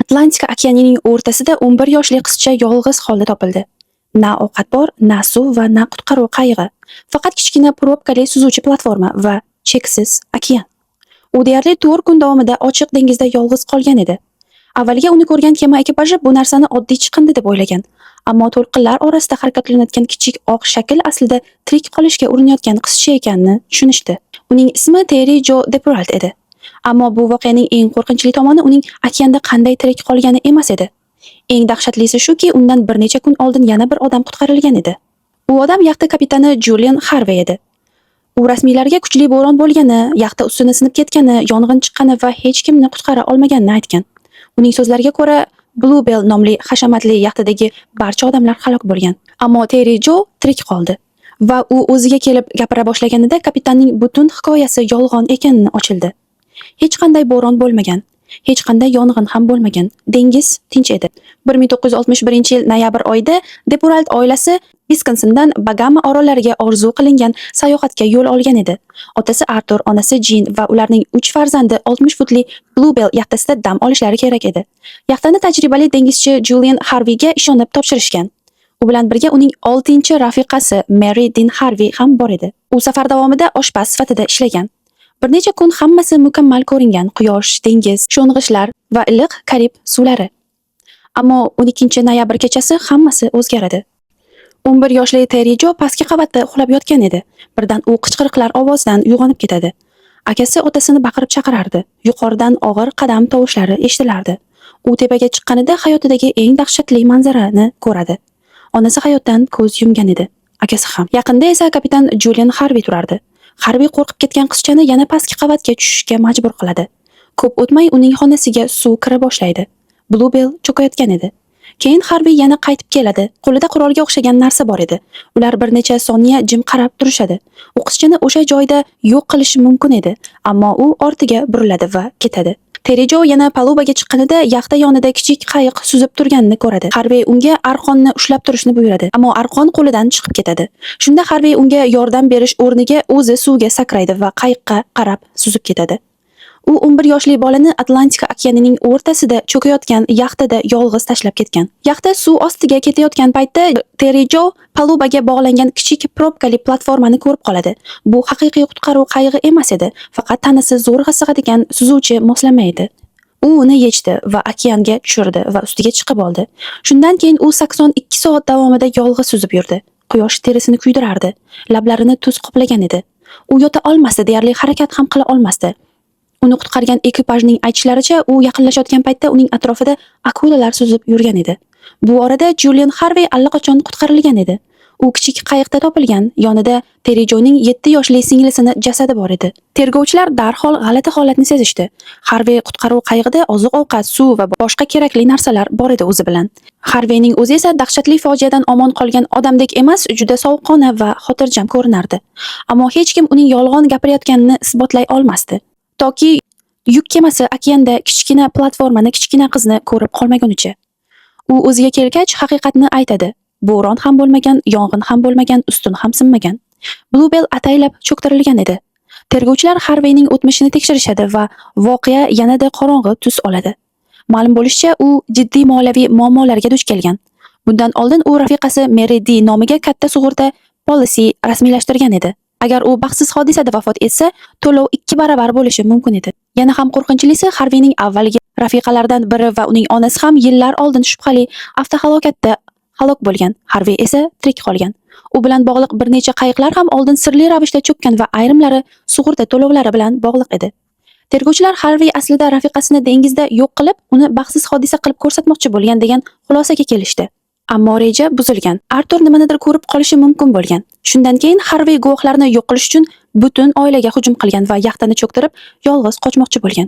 Atlantika okeanining o'rtasida 11 yoshli qizcha yolg'iz holda topildi. Na ovqat bor, na suv va na qutqaruv qayg'i. Faqat kichkina probkali suzuvchi platforma va cheksiz okean. U deyarli 4 kun davomida ochiq dengizda yolg'iz qolgan edi. Avvaliga uni ko'rgan kema ekipaji bu narsani oddiy chiqindi deb o'ylagan. Ammo to'lqinlar orasida harakatlanayotgan kichik oq shakl aslida tirik qolishga urinayotgan qizcha ekanini tushunishdi. Uning ismi Terry Jo Deperalt edi. Ammo bu voqeaning eng qo'rqinchli tomoni uning okeanda qanday tirik qolgani emas edi. Eng dahshatlisi shuki, undan bir necha kun oldin yana bir odam qutqarilgan edi. U odam yaxta kapitani Julian Harvey edi. U rasmiylarga kuchli bo'ron bo'lgani, yaxta ustuni sinib ketgani, yong'in chiqqani va hech kimni qutqara olmaganini aytgan. Uning so'zlariga ko'ra, Bluebell nomli hashamatli yaxtadagi barcha odamlar halok bo'lgan. Ammo Terry Jo tirik qoldi. Va u o'ziga kelib gapira boshlaganida kapitanning butun hikoyasi yolg'on ekanini ochildi. Hech qanday bo'ron bo'lmagan, hech qanday yong'in ham bo'lmagan. Dengiz tinch edi. 1961-yil noyabr oyida Deperalt oilasi Wisconsindan Bagama orollariga orzu qilingan sayohatga yo'l olgan edi. Otasi Arthur, onasi Jean va ularning 3 farzandi 60 futli Bluebell yaxtasida dam olishlari kerak edi. Yaxtani tajribali dengizchi Julian Harveyga ishonib topshirishgan. U bilan birga uning 6-rafiqasi Mary Dean Harvey ham bor edi. U safar davomida oshpaz sifatida ishlagan. Bir necha kun hammasi mukammal ko'ringan: quyosh, dengiz, sho'ng'ishlar va iliq Karib suvlari. Ammo 12-noyabr kechasi hammasi o'zgaradi. 11 yoshli Terry Jo pastki qavatda uxlab yotgan edi. Birdan u qichqiriqlar ovozidan uyg'onib ketadi. Akasi otasini baqirib chaqirardi. Yuqoridan og'ir qadam tovushlari eshitilardi. U tepaga chiqqanida hayotidagi eng dahshatli manzarani ko'radi. Onasi hayotdan ko'z yumgan edi. Akasi ham. Yaqinda esa kapitan Julian Harvey turardi. Harvey qo'rqib ketgan qizchani yana pastki qavatga tushishga majbur qiladi. Ko'p o'tmay uning xonasiga suv kira boshlaydi. Bluebell cho'kayotgan edi. Keyin Harvey yana qaytib keladi. Qo'lida qurolga o'xshagan narsa bor edi. Ular bir necha soniya jim qarab turishadi. U qizchani o'sha joyda yo'q qilishi mumkin edi, ammo u ortiga buriladi va ketadi. Terry Jo yana palubaga chiqqanida yaxta yonida kichik qayiq suzib turganini ko'radi. Harvey unga arqonni ushlab turishni buyuradi, ammo arqon qo'lidan chiqib ketadi. Shunda Harvey unga yordam berish o'rniga o'zi suvga sakraydi va qayiqqa qarab suzib ketadi. U 11 yoshli bolani Atlantika okeanining o'rtasida cho'kayotgan yaxtada yolg'iz tashlab ketgan. Yaxta suv ostiga ketayotgan paytda Terry Jo palubaga bog'langan kichik probkali platformani ko'rib qoladi. Bu haqiqiy qutqaruv qayg'i emas edi, faqat tanasi zo'rg'a sig'adigan suzuvchi moslama edi. U uni yechdi va okeanga tushirdi va ustiga chiqib oldi. Shundan keyin u 82 soat davomida yolg'iz suzib yurdi. Quyosh terisini kuydirardi. Lablarini tuz qoplagan edi. U yota olmasdi, deyarli harakat ham qila olmasdi. Uni qutqargan ekipajning aytishlaricha, u yaqinlashayotgan paytda uning atrofida akulalar suzib yurgan edi. Bu orada Julian Harvey allaqachon qutqarilgan edi. U kichik qayiqda topilgan, yonida Terry Jo'ning 7 yoshli singlisini jasadi bor edi. Tergovchilar darhol g'alati holatni sezishdi. Harvey qutqaruv qayig'ida oziq-ovqat, suv va boshqa kerakli narsalar bor edi o'zi bilan. Harveyning o'zi esa dahshatli fojiadan omon qolgan odamdek emas, juda sovuqqona va xotirjam ko'rinardi. Ammo hech kim uning yolg'on gapirayotganini isbotlay olmasdi. Toki yuk kemasi okeanda kichkina platformani, kichkina qizni ko'rib qolmagunicha. U o'ziga kelgach haqiqatni aytadi. Bo'ron ham bo'lmagan, yong'in ham bo'lmagan, ustun ham sinmagan. Bluebell ataylab cho'ktirilgan edi. Tergovchilar Harveyning o'tmishini tekshirishadi va voqea yanada qorong'i tus oladi. Ma'lum bo'lishicha, u jiddiy moliyaviy muammolarga duch kelgan. Bundan oldin u rafiqasi Mary D nomiga katta sug'urta policy rasmiylashtirgan edi. Agar u baxtsiz hodisada vafot etsa, to'lov 2 baravar bo'lishi mumkin edi. Yana ham qo'rqinchlisi, Harveyning avvalgi rafiqalaridan biri va uning onasi ham yillar oldin shubhali avtohalokatda halok bo'lgan. Harvey esa tirik qolgan. U bilan bog'liq bir necha qayiqlar ham oldin sirli ravishda cho'kkan va ayrimlari sug'urta to'lovlari bilan bog'liq edi. Tergovchilar Harvey aslida rafiqasini dengizda yo'q qilib, uni baxtsiz hodisa qilib ko'rsatmoqchi bo'lgan degan xulosaga kelishdi. Ammo reja buzilgan. Arthur nimanidir ko'rib qolishi mumkin bo'lgan. Shundan keyin Harvey guvohlarni yo'q qilish uchun butun oilaga hujum qilgan va yaxtani cho'ktirib, yolg'iz qochmoqchi bo'lgan.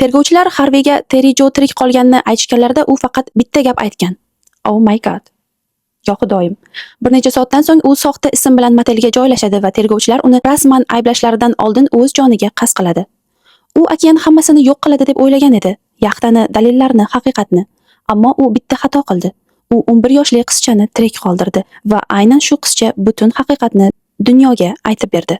Tergovchilar Harveyga Terry Jo tirik qolganini aytishganlarida u faqat bitta gap aytgan. Oh my god. Yo xudoyim. Bir necha soatdan so'ng u soxta ism bilan motelga joylashadi va tergovchilar uni rasman ayblashlaridan oldin o'z joniga qasd qiladi. U okean hammasini yo'q qiladi deb o'ylagan edi. Yaxtani, dalillarni, haqiqatni. Ammo u bitta xato qildi. U 11 yoshli qizchani tirik qoldirdi va aynan shu qizcha butun haqiqatni dunyoga aytib berdi.